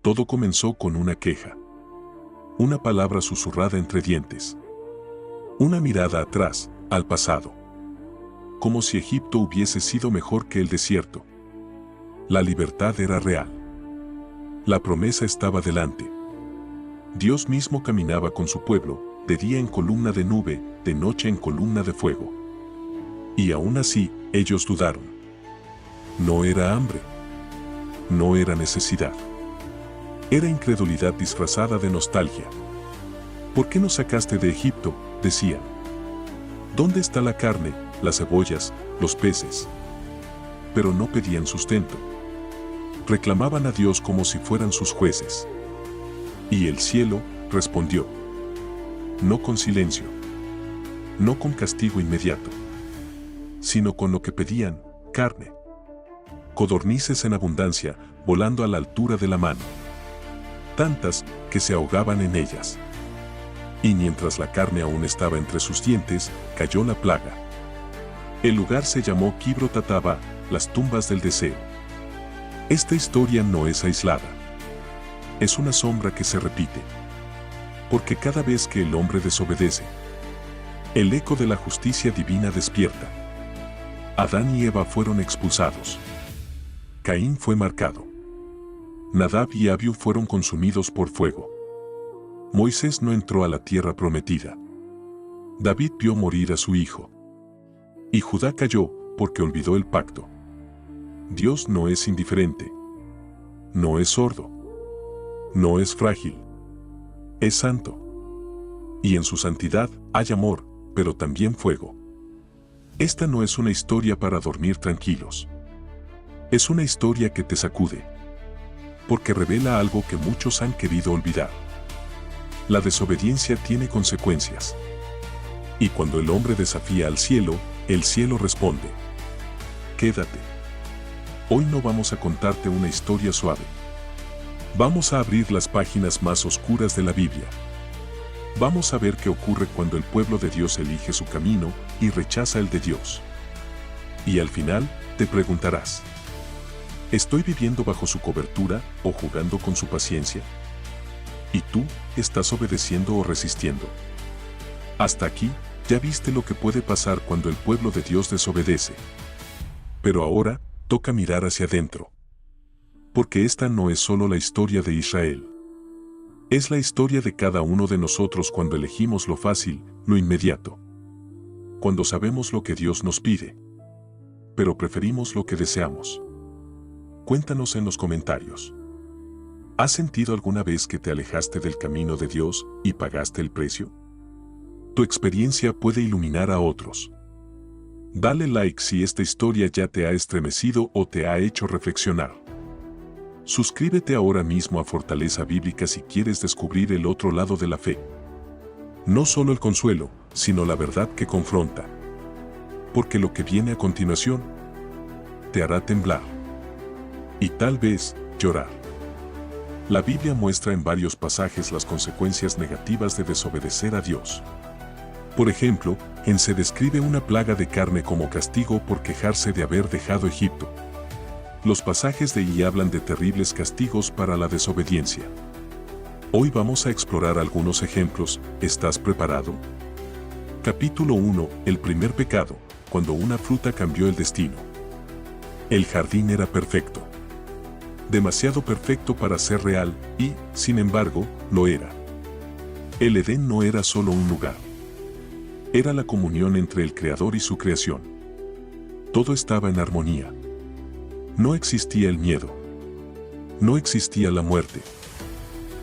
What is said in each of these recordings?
Todo comenzó con una queja. Una palabra susurrada entre dientes. Una mirada atrás, al pasado. Como si Egipto hubiese sido mejor que el desierto. La libertad era real. La promesa estaba delante. Dios mismo caminaba con su pueblo, de día en columna de nube, de noche en columna de fuego. Y aún así, ellos dudaron. No era hambre. No era necesidad. Era incredulidad disfrazada de nostalgia. ¿Por qué nos sacaste de Egipto?, decían. ¿Dónde está la carne, las cebollas, los peces? Pero no pedían sustento. Reclamaban a Dios como si fueran sus jueces. Y el cielo respondió. No con silencio. No con castigo inmediato. Sino con lo que pedían, carne. Codornices en abundancia, volando a la altura de la mano. Tantas que se ahogaban en ellas. Y mientras la carne aún estaba entre sus dientes, cayó la plaga. El lugar se llamó Kibrot Hattaavah, las tumbas del deseo. Esta historia no es aislada. Es una sombra que se repite. Porque cada vez que el hombre desobedece, el eco de la justicia divina despierta. Adán y Eva fueron expulsados. Caín fue marcado. Nadab y Abiú fueron consumidos por fuego. Moisés no entró a la tierra prometida. David vio morir a su hijo. Y Judá cayó porque olvidó el pacto. Dios no es indiferente. No es sordo. No es frágil. Es santo. Y en su santidad hay amor, pero también fuego. Esta no es una historia para dormir tranquilos. Es una historia que te sacude. Porque revela algo que muchos han querido olvidar. La desobediencia tiene consecuencias. Y cuando el hombre desafía al cielo, el cielo responde. Quédate. Hoy no vamos a contarte una historia suave. Vamos a abrir las páginas más oscuras de la Biblia. Vamos a ver qué ocurre cuando el pueblo de Dios elige su camino y rechaza el de Dios. Y al final, te preguntarás, ¿estoy viviendo bajo su cobertura o jugando con su paciencia? ¿Y tú, estás obedeciendo o resistiendo? Hasta aquí, ya viste lo que puede pasar cuando el pueblo de Dios desobedece. Pero ahora, toca mirar hacia adentro. Porque esta no es solo la historia de Israel. Es la historia de cada uno de nosotros cuando elegimos lo fácil, lo inmediato. Cuando sabemos lo que Dios nos pide. Pero preferimos lo que deseamos. Cuéntanos en los comentarios. ¿Has sentido alguna vez que te alejaste del camino de Dios y pagaste el precio? Tu experiencia puede iluminar a otros. Dale like si esta historia ya te ha estremecido o te ha hecho reflexionar. Suscríbete ahora mismo a Fortaleza Bíblica si quieres descubrir el otro lado de la fe. No solo el consuelo, sino la verdad que confronta. Porque lo que viene a continuación te hará temblar. Y tal vez llorar. La Biblia muestra en varios pasajes las consecuencias negativas de desobedecer a Dios. Por ejemplo, se describe una plaga de carne como castigo por quejarse de haber dejado Egipto. Los pasajes de I hablan de terribles castigos para la desobediencia. Hoy vamos a explorar algunos ejemplos. ¿Estás preparado? Capítulo 1. El primer pecado, cuando una fruta cambió el destino. El jardín era perfecto. Demasiado perfecto para ser real, y, sin embargo, lo era. El Edén no era solo un lugar. Era la comunión entre el Creador y su creación. Todo estaba en armonía. No existía el miedo. No existía la muerte.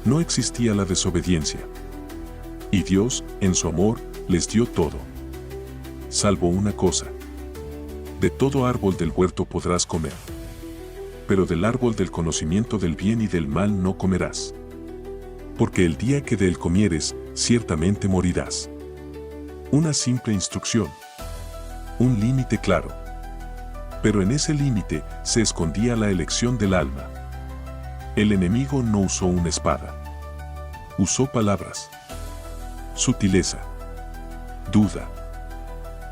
No existía la desobediencia. Y Dios, en su amor, les dio todo. Salvo una cosa. De todo árbol del huerto podrás comer. Pero del árbol del conocimiento del bien y del mal no comerás. Porque el día que de él comieres, ciertamente morirás. Una simple instrucción. Un límite claro. Pero en ese límite se escondía la elección del alma. El enemigo no usó una espada. Usó palabras. Sutileza. Duda.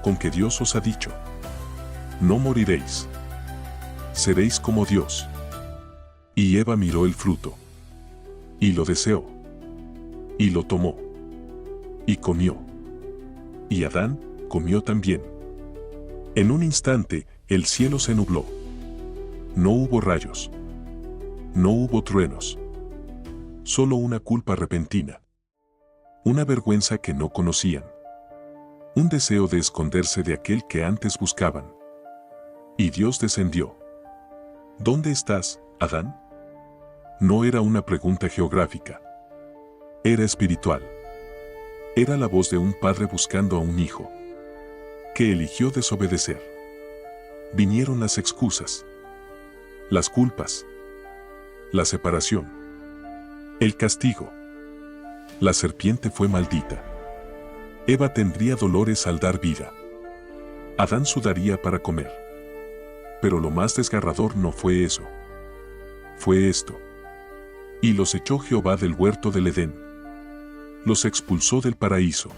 Con que Dios os ha dicho. No moriréis. Seréis como Dios. Y Eva miró el fruto. y lo deseó, y lo tomó, y comió. Y Adán comió también. En un instante, el cielo se nubló. No hubo rayos. No hubo truenos. Solo una culpa repentina. Una vergüenza que no conocían. Un deseo de esconderse de aquel que antes buscaban. Y Dios descendió. ¿Dónde estás, Adán? No era una pregunta geográfica. Era espiritual. Era la voz de un padre buscando a un hijo que eligió desobedecer. Vinieron las excusas, las culpas, la separación, el castigo. La serpiente fue maldita. Eva tendría dolores al dar vida. Adán sudaría para comer. Pero lo más desgarrador no fue eso. Fue esto. Y los echó Jehová del huerto del Edén. Los expulsó del paraíso.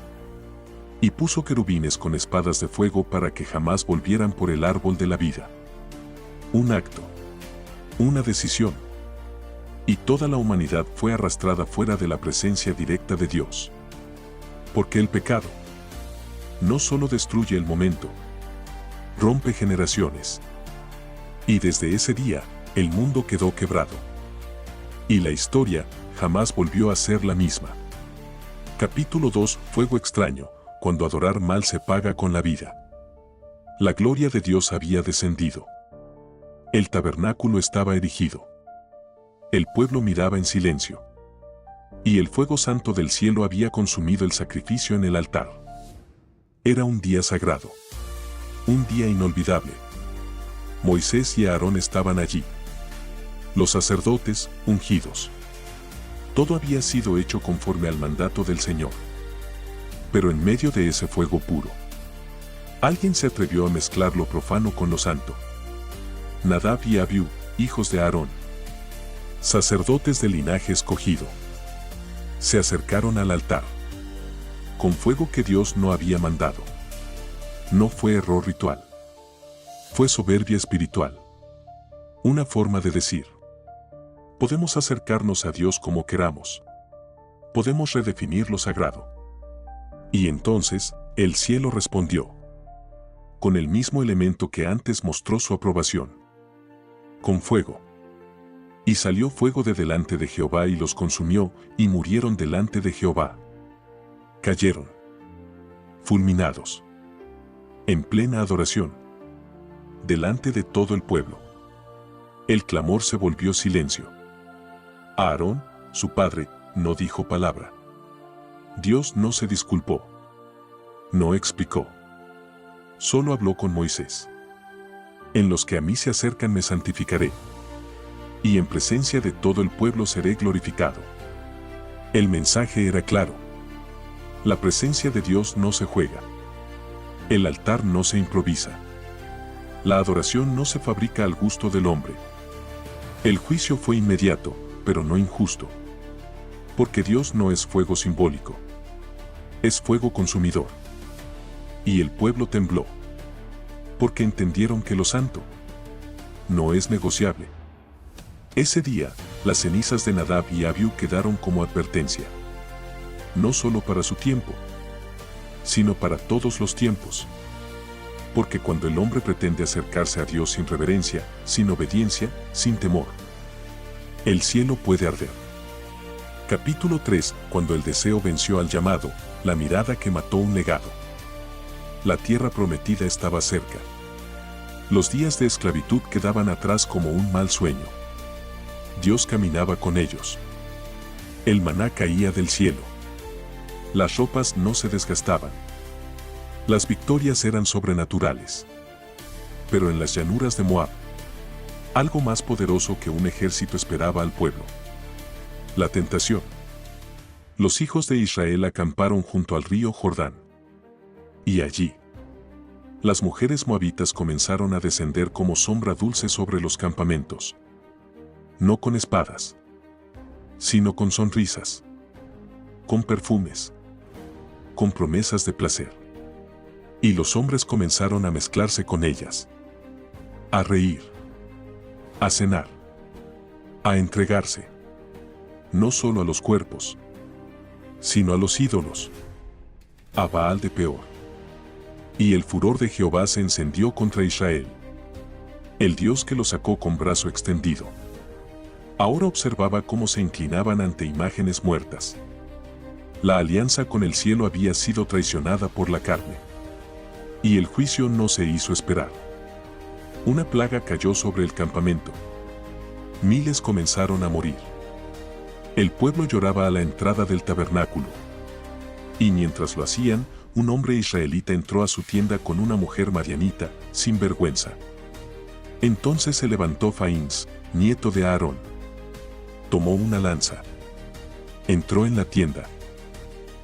Y puso querubines con espadas de fuego para que jamás volvieran por el árbol de la vida. Un acto. Una decisión. Y toda la humanidad fue arrastrada fuera de la presencia directa de Dios. Porque el pecado no solo destruye el momento, rompe generaciones. Y desde ese día, el mundo quedó quebrado. Y la historia jamás volvió a ser la misma. Capítulo 2. Fuego extraño, cuando adorar mal se paga con la vida. La gloria de Dios había descendido. El tabernáculo estaba erigido. El pueblo miraba en silencio. Y el fuego santo del cielo había consumido el sacrificio en el altar. Era un día sagrado. Un día inolvidable. Moisés y Aarón estaban allí. Los sacerdotes, ungidos. Todo había sido hecho conforme al mandato del Señor. Pero en medio de ese fuego puro, alguien se atrevió a mezclar lo profano con lo santo. Nadab y Abiú, hijos de Aarón, sacerdotes de linaje escogido, se acercaron al altar, con fuego que Dios no había mandado. No fue error ritual. Fue soberbia espiritual. Una forma de decir: podemos acercarnos a Dios como queramos. Podemos redefinir lo sagrado. Y entonces, el cielo respondió. Con el mismo elemento que antes mostró su aprobación. Con fuego. Y salió fuego de delante de Jehová y los consumió, y murieron delante de Jehová. Cayeron. Fulminados. En plena adoración. Delante de todo el pueblo. El clamor se volvió silencio. Aarón, su padre, no dijo palabra. Dios no se disculpó. No explicó. Solo habló con Moisés. En los que a mí se acercan me santificaré. Y en presencia de todo el pueblo seré glorificado. El mensaje era claro. La presencia de Dios no se juega. El altar no se improvisa. La adoración no se fabrica al gusto del hombre. El juicio fue inmediato, pero no injusto. Porque Dios no es fuego simbólico. Es fuego consumidor. Y el pueblo tembló. Porque entendieron que lo santo no es negociable. Ese día, las cenizas de Nadab y Abiú quedaron como advertencia. No solo para su tiempo, sino para todos los tiempos. Porque cuando el hombre pretende acercarse a Dios sin reverencia, sin obediencia, sin temor, el cielo puede arder. Capítulo 3. Cuando el deseo venció al llamado, la mirada que mató un legado. La tierra prometida estaba cerca. Los días de esclavitud quedaban atrás como un mal sueño. Dios caminaba con ellos. El maná caía del cielo. Las ropas no se desgastaban. Las victorias eran sobrenaturales. Pero en las llanuras de Moab, algo más poderoso que un ejército esperaba al pueblo. La tentación. Los hijos de Israel acamparon junto al río Jordán. Y allí, las mujeres moabitas comenzaron a descender como sombra dulce sobre los campamentos. No con espadas, sino con sonrisas, con perfumes, con promesas de placer. Y los hombres comenzaron a mezclarse con ellas, a reír, a cenar, a entregarse. no solo a los cuerpos, sino a los ídolos, a Baal de Peor. Y el furor de Jehová se encendió contra Israel, el Dios que lo sacó con brazo extendido. Ahora observaba cómo se inclinaban ante imágenes muertas. La alianza con el cielo había sido traicionada por la carne. Y el juicio no se hizo esperar. Una plaga cayó sobre el campamento. Miles comenzaron a morir. El pueblo lloraba a la entrada del tabernáculo. Y mientras lo hacían, un hombre israelita entró a su tienda con una mujer madianita, sin vergüenza. Entonces se levantó Faíns, nieto de Aarón. Tomó una lanza. Entró en la tienda.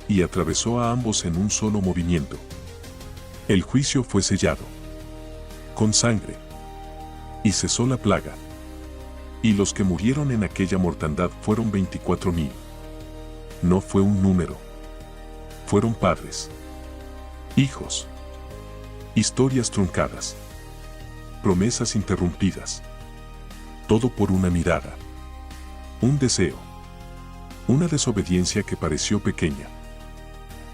Y atravesó a ambos en un solo movimiento. El juicio fue sellado con sangre. Y cesó la plaga. Y los que murieron en aquella mortandad fueron 24,000. No fue un número. Fueron padres, hijos, historias truncadas, promesas interrumpidas. Todo por una mirada, un deseo, una desobediencia que pareció pequeña,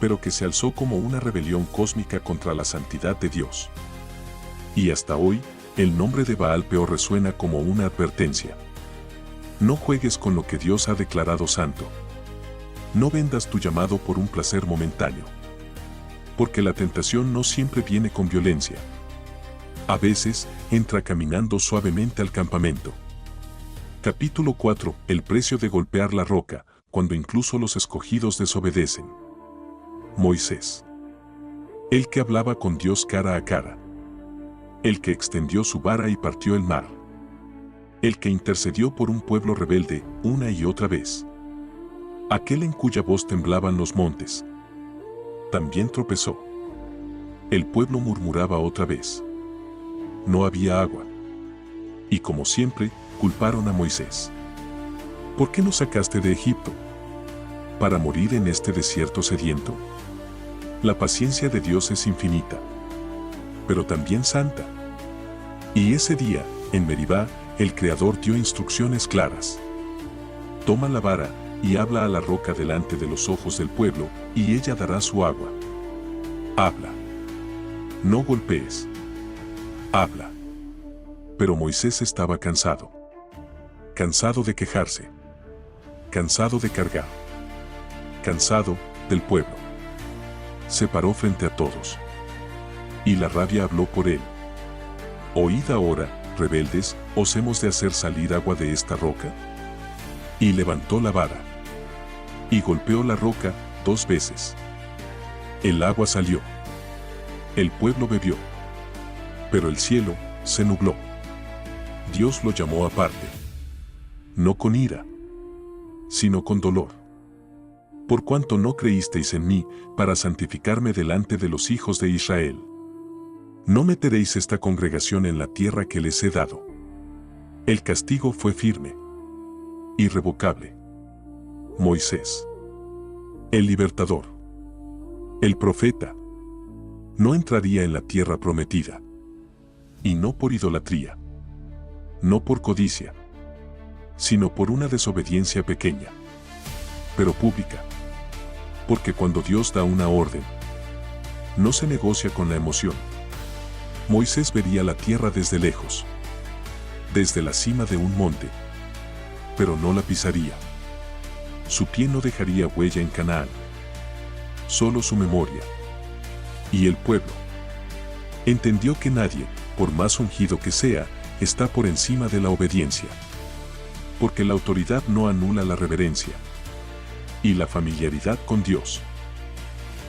pero que se alzó como una rebelión cósmica contra la santidad de Dios. Y hasta hoy, el nombre de Baal Peor resuena como una advertencia. No juegues con lo que Dios ha declarado santo. No vendas tu llamado por un placer momentáneo. Porque la tentación no siempre viene con violencia. A veces, entra caminando suavemente al campamento. Capítulo 4. El precio de golpear la roca, cuando incluso los escogidos desobedecen. Moisés. El que hablaba con Dios cara a cara. El que extendió su vara y partió el mar. El que intercedió por un pueblo rebelde una y otra vez. Aquel en cuya voz temblaban los montes. También tropezó. El pueblo murmuraba otra vez. No había agua. Y como siempre, culparon a Moisés. ¿Por qué nos sacaste de Egipto? ¿Para morir en este desierto sediento? La paciencia de Dios es infinita, pero también santa. Y ese día, en Meribá, el Creador dio instrucciones claras. Toma la vara y habla a la roca delante de los ojos del pueblo, y ella dará su agua. Habla. No golpees. Habla. Pero Moisés estaba cansado. Cansado de quejarse. Cansado de cargar. Cansado del pueblo. Se paró frente a todos. Y la rabia habló por él. Oíd ahora, rebeldes, ¿os hemos de hacer salir agua de esta roca? Y levantó la vara. Y golpeó la roca 2 veces. El agua salió. El pueblo bebió. Pero el cielo se nubló. Dios lo llamó aparte. No con ira, sino con dolor. Por cuanto no creísteis en mí, para santificarme delante de los hijos de Israel. No meteréis esta congregación en la tierra que les he dado. El castigo fue firme, irrevocable. Moisés, el libertador, el profeta, no entraría en la tierra prometida. Y no por idolatría, no por codicia, sino por una desobediencia pequeña, pero pública. Porque cuando Dios da una orden, no se negocia con la emoción. Moisés vería la tierra desde lejos, desde la cima de un monte, pero no la pisaría. Su pie no dejaría huella en Canaán, solo su memoria. Y el pueblo entendió que nadie, por más ungido que sea, está por encima de la obediencia. Porque la autoridad no anula la reverencia. Y la familiaridad con Dios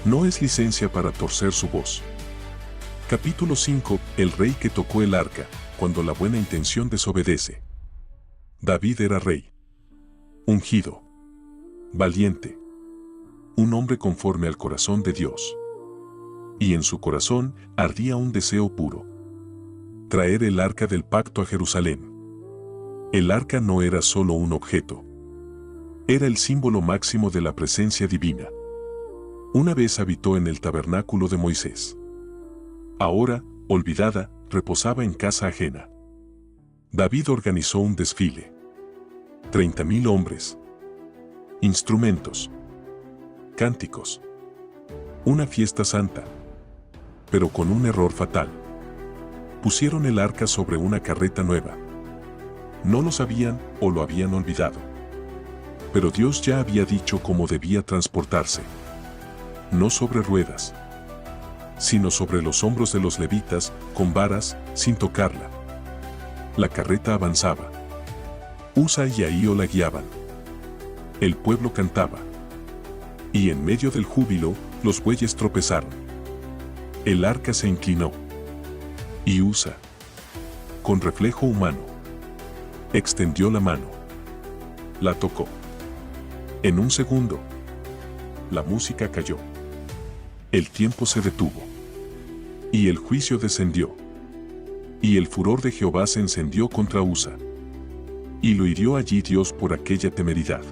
no es licencia para torcer su voz. Capítulo 5. El rey que tocó el arca, cuando la buena intención desobedece. David era rey. Ungido. Valiente. Un hombre conforme al corazón de Dios. Y en su corazón ardía un deseo puro. Traer el arca del pacto a Jerusalén. El arca no era solo un objeto. Era el símbolo máximo de la presencia divina. Una vez habitó en el tabernáculo de Moisés. Ahora, olvidada, reposaba en casa ajena. David organizó un desfile. 30,000 hombres. instrumentos, cánticos, una fiesta santa. Pero con un error fatal. Pusieron el arca sobre una carreta nueva. No lo sabían o lo habían olvidado. Pero Dios ya había dicho cómo debía transportarse. No sobre ruedas, sino sobre los hombros de los levitas, con varas, sin tocarla. La carreta avanzaba. Usa y Ahío la guiaban. El pueblo cantaba. Y en medio del júbilo, los bueyes tropezaron. El arca se inclinó. Y Usa, con reflejo humano, extendió la mano. La tocó. En un segundo, la música cayó. El tiempo se detuvo. Y el juicio descendió. Y el furor de Jehová se encendió contra Usa. Y lo hirió allí Dios por aquella temeridad.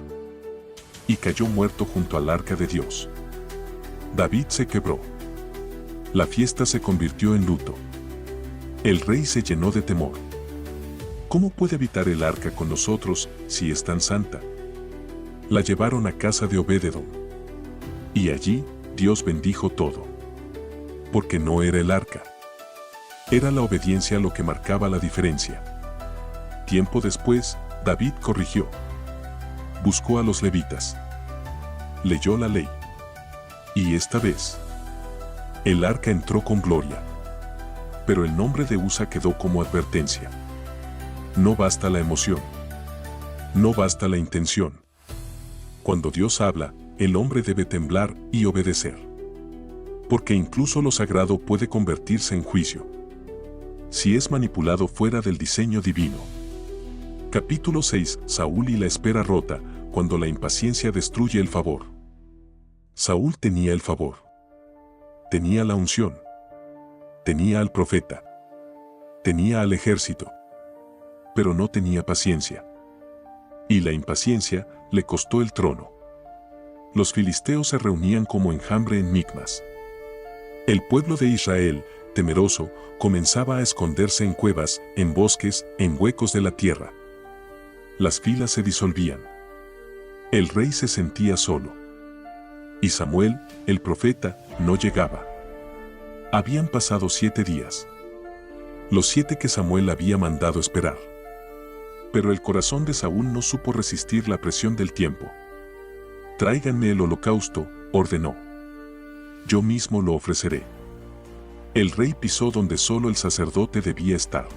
Y cayó muerto junto al arca de Dios. David se quebró. La fiesta se convirtió en luto. El rey se llenó de temor. ¿Cómo puede habitar el arca con nosotros si es tan santa? La llevaron a casa de Obed-edom. Y allí Dios bendijo todo. Porque no era el arca. Era la obediencia lo que marcaba la diferencia. Tiempo después, David corrigió. Buscó a los levitas. Leyó la ley. Y esta vez, el arca entró con gloria. Pero el nombre de Usa quedó como advertencia. No basta la emoción. No basta la intención. Cuando Dios habla, el hombre debe temblar y obedecer. Porque incluso lo sagrado puede convertirse en juicio, si es manipulado fuera del diseño divino. Capítulo 6. Saúl y la espera rota, cuando la impaciencia destruye el favor. Saúl tenía el favor. Tenía la unción. Tenía al profeta. Tenía al ejército. Pero no tenía paciencia. Y la impaciencia le costó el trono. Los filisteos se reunían como enjambre en Micmas. El pueblo de Israel, temeroso, comenzaba a esconderse en cuevas, en bosques, en huecos de la tierra. Las filas se disolvían. El rey se sentía solo. Y Samuel, el profeta, no llegaba. Habían pasado 7 días. Los 7 que Samuel había mandado esperar. Pero el corazón de Saúl no supo resistir la presión del tiempo. Tráiganme el holocausto, ordenó. Yo mismo lo ofreceré. El rey pisó donde solo el sacerdote debía estar.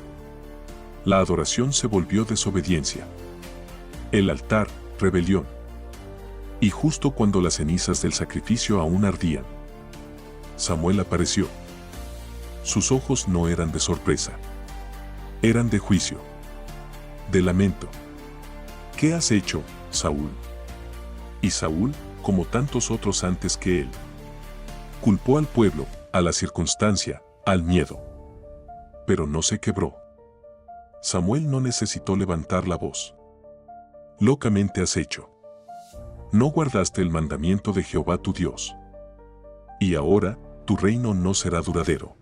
La adoración se volvió desobediencia. El altar, rebelión. Y justo cuando las cenizas del sacrificio aún ardían, Samuel apareció. Sus ojos no eran de sorpresa. Eran de juicio. De lamento. ¿Qué has hecho, Saúl? Y Saúl, como tantos otros antes que él, culpó al pueblo, a la circunstancia, al miedo. Pero no se quebró. Samuel no necesitó levantar la voz. Locamente has hecho. No guardaste el mandamiento de Jehová tu Dios. Y ahora, tu reino no será duradero.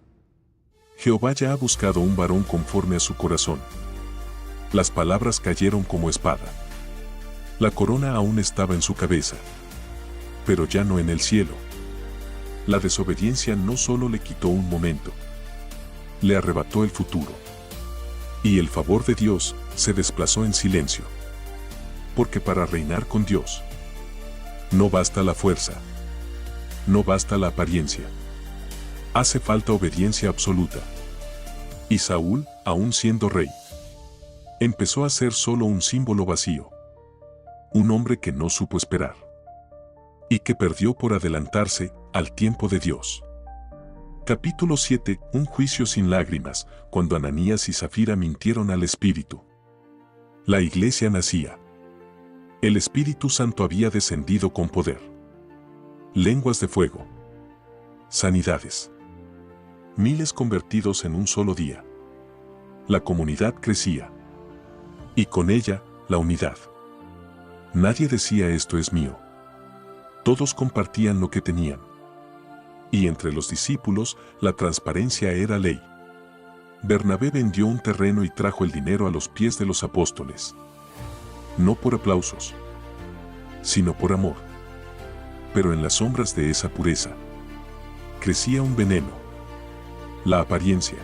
Jehová ya ha buscado un varón conforme a su corazón. Las palabras cayeron como espada. La corona aún estaba en su cabeza, pero ya no en el cielo. La desobediencia no solo le quitó un momento, le arrebató el futuro. Y el favor de Dios se desplazó en silencio. Porque para reinar con Dios, no basta la fuerza, no basta la apariencia. Hace falta obediencia absoluta. Y Saúl, aún siendo rey, empezó a ser solo un símbolo vacío. Un hombre que no supo esperar. Y que perdió por adelantarse al tiempo de Dios. Capítulo 7. Un juicio sin lágrimas, cuando Ananías y Zafira mintieron al Espíritu. La iglesia nacía. El Espíritu Santo había descendido con poder. Lenguas de fuego. Sanidades. Miles convertidos en un solo día. La comunidad crecía. Y con ella, la unidad. Nadie decía esto es mío. Todos compartían lo que tenían. Y entre los discípulos, la transparencia era ley. Bernabé vendió un terreno y trajo el dinero a los pies de los apóstoles. No por aplausos, sino por amor. Pero en las sombras de esa pureza crecía un veneno: la apariencia.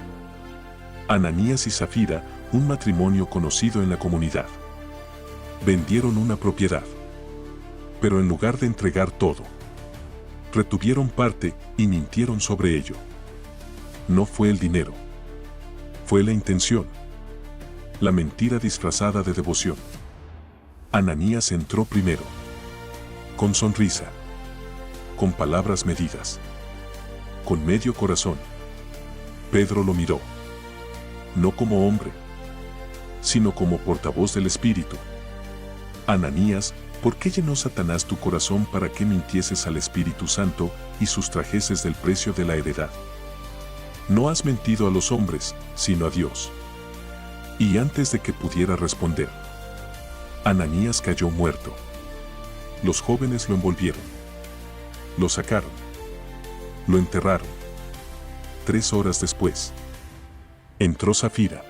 Ananías y Zafira, un matrimonio conocido en la comunidad, vendieron una propiedad, pero en lugar de entregar todo, retuvieron parte y mintieron sobre ello. No fue el dinero, fue la intención, la mentira disfrazada de devoción. Ananías entró primero, con sonrisa, con palabras medidas, con medio corazón. Pedro lo miró, no como hombre, sino como portavoz del Espíritu. Ananías, ¿por qué llenó Satanás tu corazón para que mintieses al Espíritu Santo y sustrajeses del precio de la heredad? No has mentido a los hombres, sino a Dios. Y antes de que pudiera responder, Ananías cayó muerto. Los jóvenes lo envolvieron, lo sacaron, lo enterraron. 3 horas después, entró Zafira,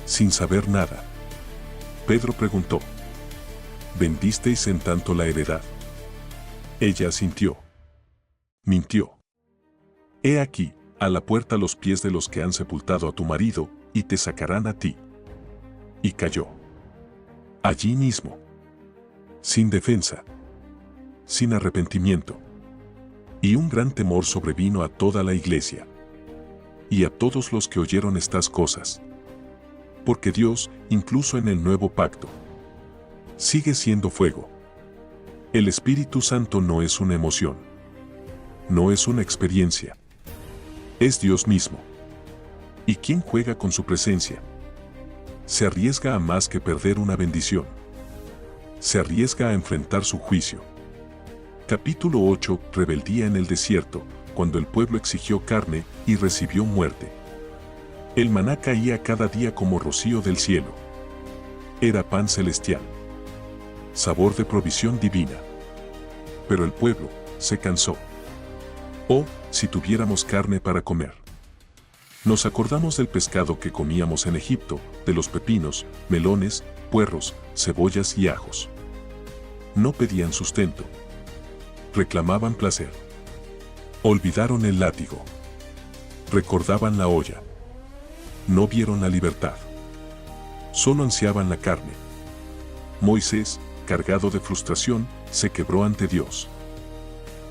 sin saber nada. Pedro preguntó: ¿vendisteis en tanto la heredad? Ella asintió. Mintió. He aquí, a la puerta los pies de los que han sepultado a tu marido, y te sacarán a ti. Y cayó. Allí mismo. Sin defensa. Sin arrepentimiento. Y un gran temor sobrevino a toda la iglesia. Y a todos los que oyeron estas cosas. Porque Dios, incluso en el nuevo pacto, sigue siendo fuego. El Espíritu Santo no es una emoción. No es una experiencia. Es Dios mismo. ¿Y quién juega con su presencia? Se arriesga a más que perder una bendición. Se arriesga a enfrentar su juicio. Capítulo 8. Rebeldía en el desierto, cuando el pueblo exigió carne y recibió muerte. El maná caía cada día como rocío del cielo. Era pan celestial. Sabor de provisión divina. Pero el pueblo se cansó. Oh, si tuviéramos carne para comer. Nos acordamos del pescado que comíamos en Egipto, de los pepinos, melones, puerros, cebollas y ajos. No pedían sustento. Reclamaban placer. Olvidaron el látigo. Recordaban la olla. No vieron la libertad. Solo ansiaban la carne. Moisés, cargado de frustración, se quebró ante Dios.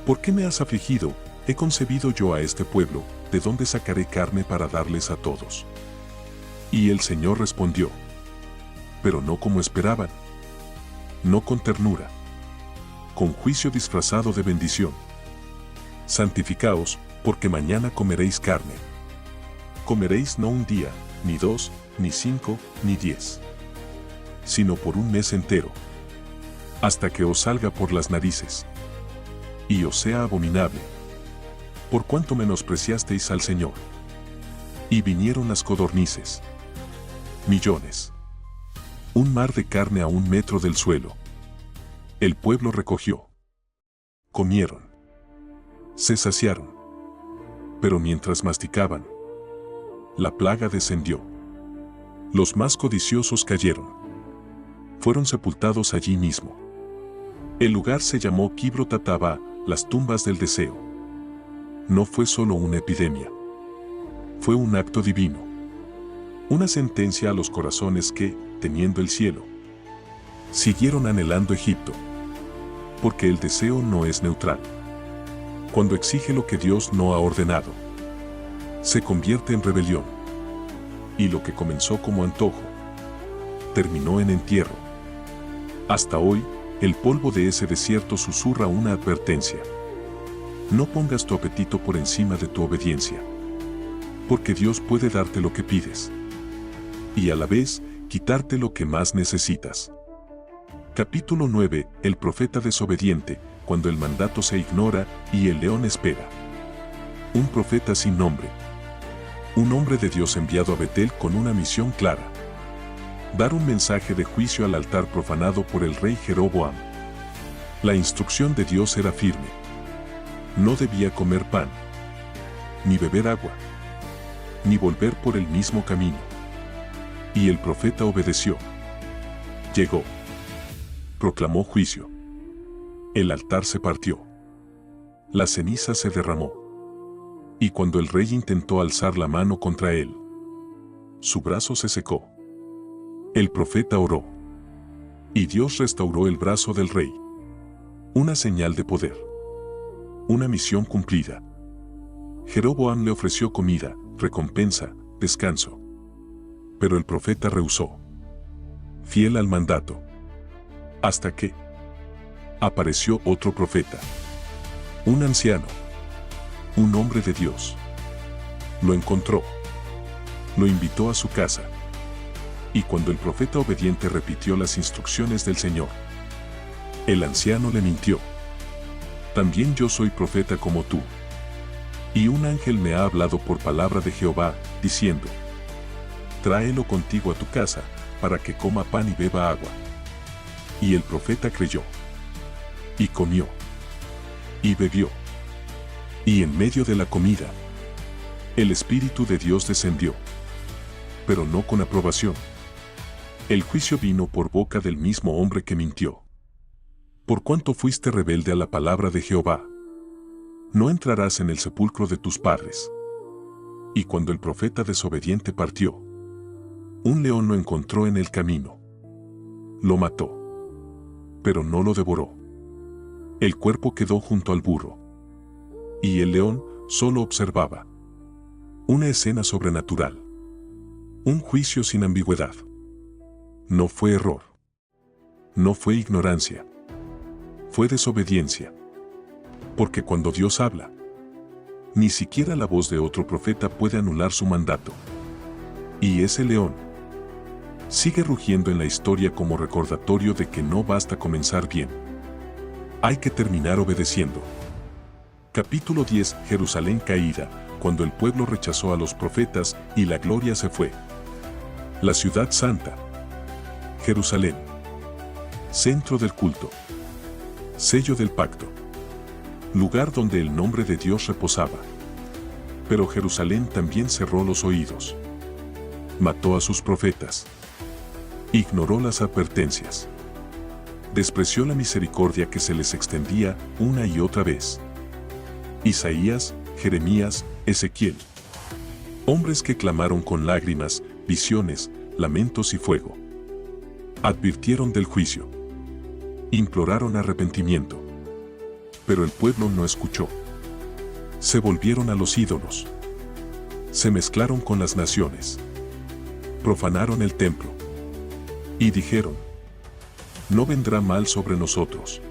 ¿Por qué me has afligido? He concebido yo a este pueblo, ¿de dónde sacaré carne para darles a todos? Y el Señor respondió: pero no como esperaban. No con ternura. Con juicio disfrazado de bendición. Santificaos, porque mañana comeréis carne. Comeréis no un día, ni 2, ni 5, ni 10, sino por un mes entero, hasta que os salga por las narices, y os sea abominable, por cuanto menospreciasteis al Señor. Y vinieron las codornices. Millones. Un mar de carne a 1 metro del suelo. El pueblo recogió. Comieron. Se saciaron. Pero mientras masticaban, la plaga descendió. Los más codiciosos cayeron. Fueron sepultados allí mismo. El lugar se llamó Kibro Tataba, las tumbas del deseo. No fue solo una epidemia. Fue un acto divino. Una sentencia a los corazones que, teniendo el cielo, siguieron anhelando Egipto. Porque el deseo no es neutral. Cuando exige lo que Dios no ha ordenado, se convierte en rebelión. Y lo que comenzó como antojo, terminó en entierro. Hasta hoy, el polvo de ese desierto susurra una advertencia. No pongas tu apetito por encima de tu obediencia. Porque Dios puede darte lo que pides. Y a la vez, quitarte lo que más necesitas. Capítulo 9. El profeta desobediente, cuando el mandato se ignora y el león espera. Un profeta sin nombre. Un hombre de Dios enviado a Betel con una misión clara. Dar un mensaje de juicio al altar profanado por el rey Jeroboam. La instrucción de Dios era firme. No debía comer pan, ni beber agua, ni volver por el mismo camino. Y el profeta obedeció. Llegó. Proclamó juicio. El altar se partió. La ceniza se derramó. Y cuando el rey intentó alzar la mano contra él, su brazo se secó. El profeta oró. Y Dios restauró el brazo del rey. Una señal de poder. Una misión cumplida. Jeroboam le ofreció comida, recompensa, descanso. Pero el profeta rehusó. Fiel al mandato. Hasta que apareció otro profeta. Un anciano. Un hombre de Dios. Lo encontró. Lo invitó a su casa. Y cuando el profeta obediente repitió las instrucciones del Señor, el anciano le mintió. También yo soy profeta como tú. Y un ángel me ha hablado por palabra de Jehová, diciendo: tráelo contigo a tu casa, para que coma pan y beba agua. Y el profeta creyó. Y comió. Y bebió. Y en medio de la comida, el Espíritu de Dios descendió. Pero no con aprobación. El juicio vino por boca del mismo hombre que mintió. Por cuanto fuiste rebelde a la palabra de Jehová, no entrarás en el sepulcro de tus padres. Y cuando el profeta desobediente partió, un león lo encontró en el camino. Lo mató, pero no lo devoró. El cuerpo quedó junto al burro. Y el león solo observaba. Una escena sobrenatural. Un juicio sin ambigüedad. No fue error. No fue ignorancia. Fue desobediencia. Porque cuando Dios habla, ni siquiera la voz de otro profeta puede anular su mandato. Y ese león sigue rugiendo en la historia como recordatorio de que no basta comenzar bien. Hay que terminar obedeciendo. Capítulo 10. Jerusalén caída, cuando el pueblo rechazó a los profetas y la gloria se fue. La ciudad santa. Jerusalén. Centro del culto. Sello del pacto. Lugar donde el nombre de Dios reposaba. Pero Jerusalén también cerró los oídos. Mató a sus profetas. Ignoró las advertencias. Despreció la misericordia que se les extendía una y otra vez. Isaías, Jeremías, Ezequiel. Hombres que clamaron con lágrimas, visiones, lamentos y fuego. Advirtieron del juicio. Imploraron arrepentimiento. Pero el pueblo no escuchó. Se volvieron a los ídolos. Se mezclaron con las naciones. Profanaron el templo. Y dijeron: no vendrá mal sobre nosotros.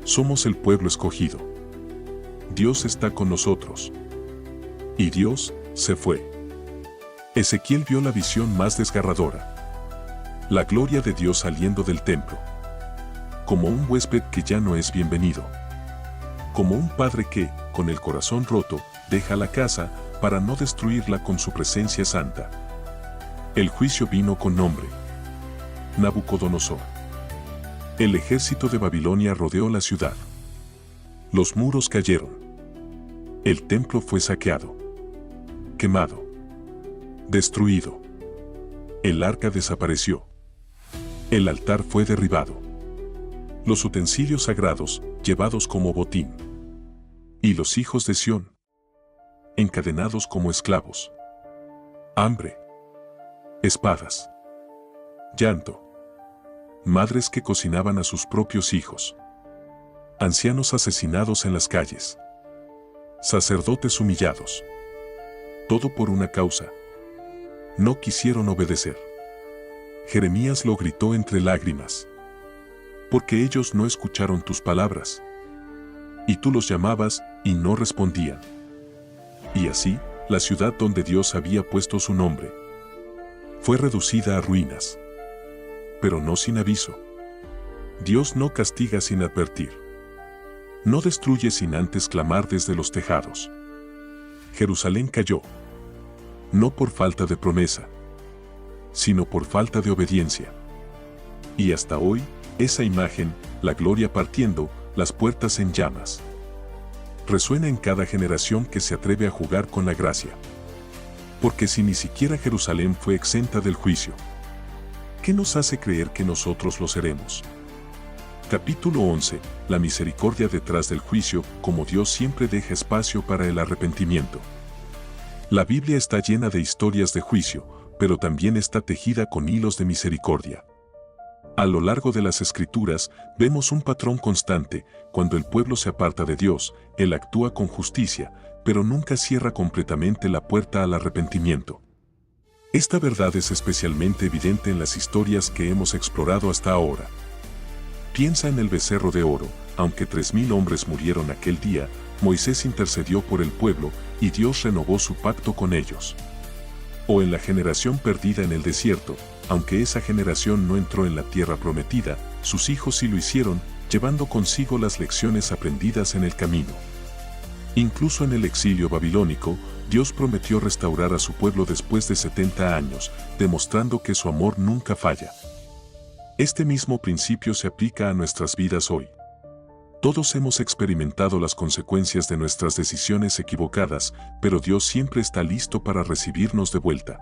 Somos el pueblo escogido. Dios está con nosotros. Y Dios se fue. Ezequiel vio la visión más desgarradora. La gloria de Dios saliendo del templo. Como un huésped que ya no es bienvenido. Como un padre que, con el corazón roto, deja la casa para no destruirla con su presencia santa. El juicio vino con nombre: Nabucodonosor. El ejército de Babilonia rodeó la ciudad. Los muros cayeron. El templo fue saqueado. Quemado. Destruido. El arca desapareció. El altar fue derribado. Los utensilios sagrados, llevados como botín. Y los hijos de Sión, encadenados como esclavos. Hambre. Espadas. Llanto. Madres que cocinaban a sus propios hijos. Ancianos asesinados en las calles. Sacerdotes humillados. Todo por una causa. No quisieron obedecer. Jeremías lo gritó entre lágrimas. Porque ellos no escucharon tus palabras. Y tú los llamabas, y no respondían. Y así, la ciudad donde Dios había puesto su nombre fue reducida a ruinas. Pero no sin aviso. Dios no castiga sin advertir. No destruye sin antes clamar desde los tejados. Jerusalén cayó. No por falta de promesa, sino por falta de obediencia. Y hasta hoy, esa imagen, la gloria partiendo, las puertas en llamas, resuena en cada generación que se atreve a jugar con la gracia. Porque si ni siquiera Jerusalén fue exenta del juicio, ¿qué nos hace creer que nosotros lo seremos? Capítulo 11. La misericordia detrás del juicio, como Dios siempre deja espacio para el arrepentimiento. La Biblia está llena de historias de juicio, pero también está tejida con hilos de misericordia. A lo largo de las Escrituras, vemos un patrón constante: cuando el pueblo se aparta de Dios, Él actúa con justicia, pero nunca cierra completamente la puerta al arrepentimiento. Esta verdad es especialmente evidente en las historias que hemos explorado hasta ahora. Piensa en el becerro de oro. Aunque 3000 hombres murieron aquel día, Moisés intercedió por el pueblo y Dios renovó su pacto con ellos. O en la generación perdida en el desierto. Aunque esa generación no entró en la tierra prometida, sus hijos sí lo hicieron, llevando consigo las lecciones aprendidas en el camino. Incluso en el exilio babilónico, Dios prometió restaurar a su pueblo después de 70 años, demostrando que su amor nunca falla. Este mismo principio se aplica a nuestras vidas hoy. Todos hemos experimentado las consecuencias de nuestras decisiones equivocadas, pero Dios siempre está listo para recibirnos de vuelta.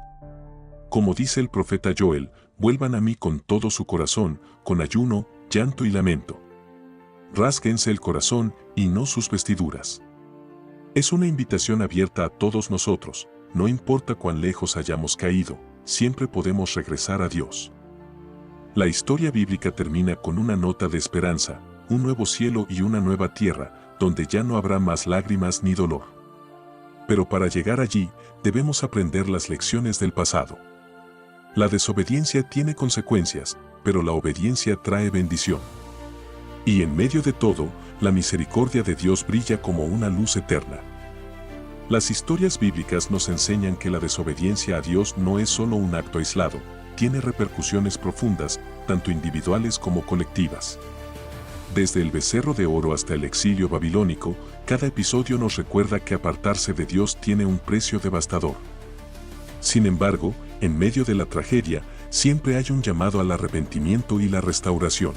Como dice el profeta Joel, vuelvan a mí con todo su corazón, con ayuno, llanto y lamento. Rásguense el corazón y no sus vestiduras. Es una invitación abierta a todos nosotros. No importa cuán lejos hayamos caído, siempre podemos regresar a Dios. La historia bíblica termina con una nota de esperanza: un nuevo cielo y una nueva tierra, donde ya no habrá más lágrimas ni dolor. Pero para llegar allí, debemos aprender las lecciones del pasado. La desobediencia tiene consecuencias, pero la obediencia trae bendición. Y en medio de todo, la misericordia de Dios brilla como una luz eterna. Las historias bíblicas nos enseñan que la desobediencia a Dios no es solo un acto aislado, tiene repercusiones profundas, tanto individuales como colectivas. Desde el becerro de oro hasta el exilio babilónico, cada episodio nos recuerda que apartarse de Dios tiene un precio devastador. Sin embargo, en medio de la tragedia, siempre hay un llamado al arrepentimiento y la restauración.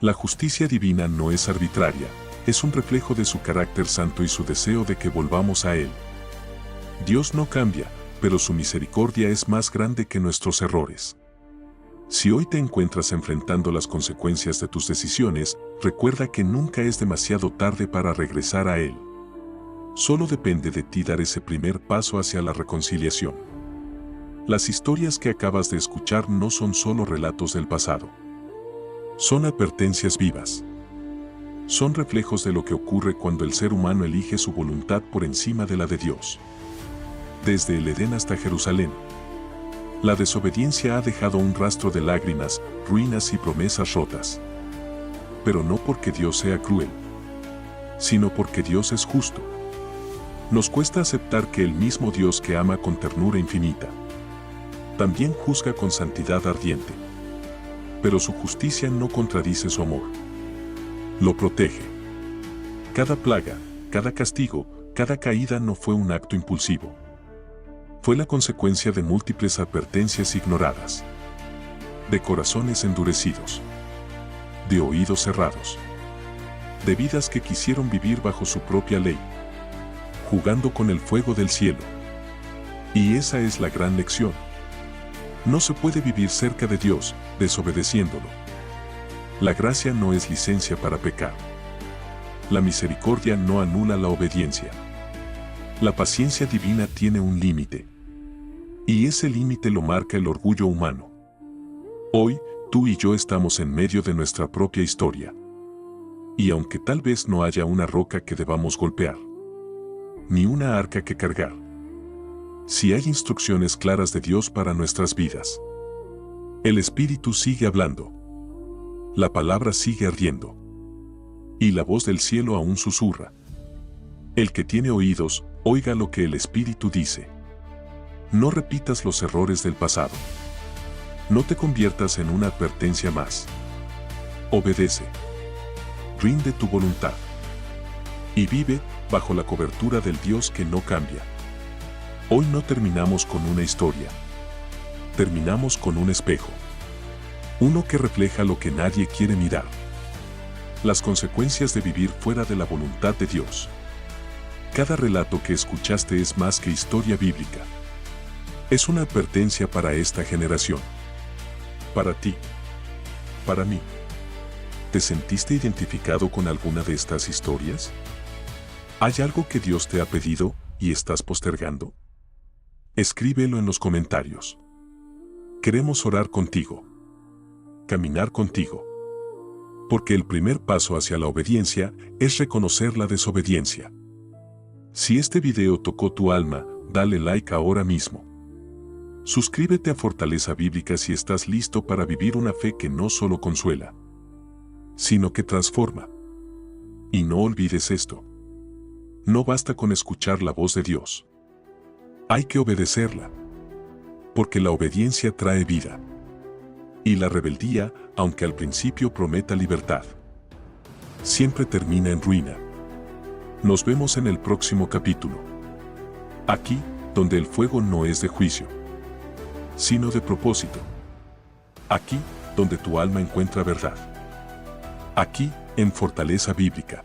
La justicia divina no es arbitraria, es un reflejo de su carácter santo y su deseo de que volvamos a Él. Dios no cambia, pero su misericordia es más grande que nuestros errores. Si hoy te encuentras enfrentando las consecuencias de tus decisiones, recuerda que nunca es demasiado tarde para regresar a Él. Solo depende de ti dar ese primer paso hacia la reconciliación. Las historias que acabas de escuchar no son solo relatos del pasado. Son advertencias vivas. Son reflejos de lo que ocurre cuando el ser humano elige su voluntad por encima de la de Dios. Desde el Edén hasta Jerusalén, la desobediencia ha dejado un rastro de lágrimas, ruinas y promesas rotas. Pero no porque Dios sea cruel, sino porque Dios es justo. Nos cuesta aceptar que el mismo Dios que ama con ternura infinita, también juzga con santidad ardiente. Pero su justicia no contradice su amor. Lo protege. Cada plaga, cada castigo, cada caída no fue un acto impulsivo. Fue la consecuencia de múltiples advertencias ignoradas, de corazones endurecidos, de oídos cerrados, de vidas que quisieron vivir bajo su propia ley, jugando con el fuego del cielo. Y esa es la gran lección. No se puede vivir cerca de Dios, desobedeciéndolo. La gracia no es licencia para pecar. La misericordia no anula la obediencia. La paciencia divina tiene un límite. Y ese límite lo marca el orgullo humano. Hoy, tú y yo estamos en medio de nuestra propia historia. Y aunque tal vez no haya una roca que debamos golpear, ni una arca que cargar, sí hay instrucciones claras de Dios para nuestras vidas. El Espíritu sigue hablando. La palabra sigue ardiendo. Y la voz del cielo aún susurra. El que tiene oídos, oiga lo que el Espíritu dice. No repitas los errores del pasado. No te conviertas en una advertencia más. Obedece. Rinde tu voluntad. Y vive bajo la cobertura del Dios que no cambia. Hoy no terminamos con una historia. Terminamos con un espejo. Uno que refleja lo que nadie quiere mirar. Las consecuencias de vivir fuera de la voluntad de Dios. Cada relato que escuchaste es más que historia bíblica. Es una advertencia para esta generación. Para ti. Para mí. ¿Te sentiste identificado con alguna de estas historias? ¿Hay algo que Dios te ha pedido y estás postergando? Escríbelo en los comentarios. Queremos orar contigo. Caminar contigo. Porque el primer paso hacia la obediencia es reconocer la desobediencia. Si este video tocó tu alma, dale like ahora mismo. Suscríbete a Fortaleza Bíblica si estás listo para vivir una fe que no solo consuela, sino que transforma. Y no olvides esto. No basta con escuchar la voz de Dios. Hay que obedecerla. Porque la obediencia trae vida. Y la rebeldía, aunque al principio prometa libertad, siempre termina en ruina. Nos vemos en el próximo capítulo. Aquí, donde el fuego no es de juicio, sino de propósito. Aquí, donde tu alma encuentra verdad. Aquí, en Fortaleza Bíblica.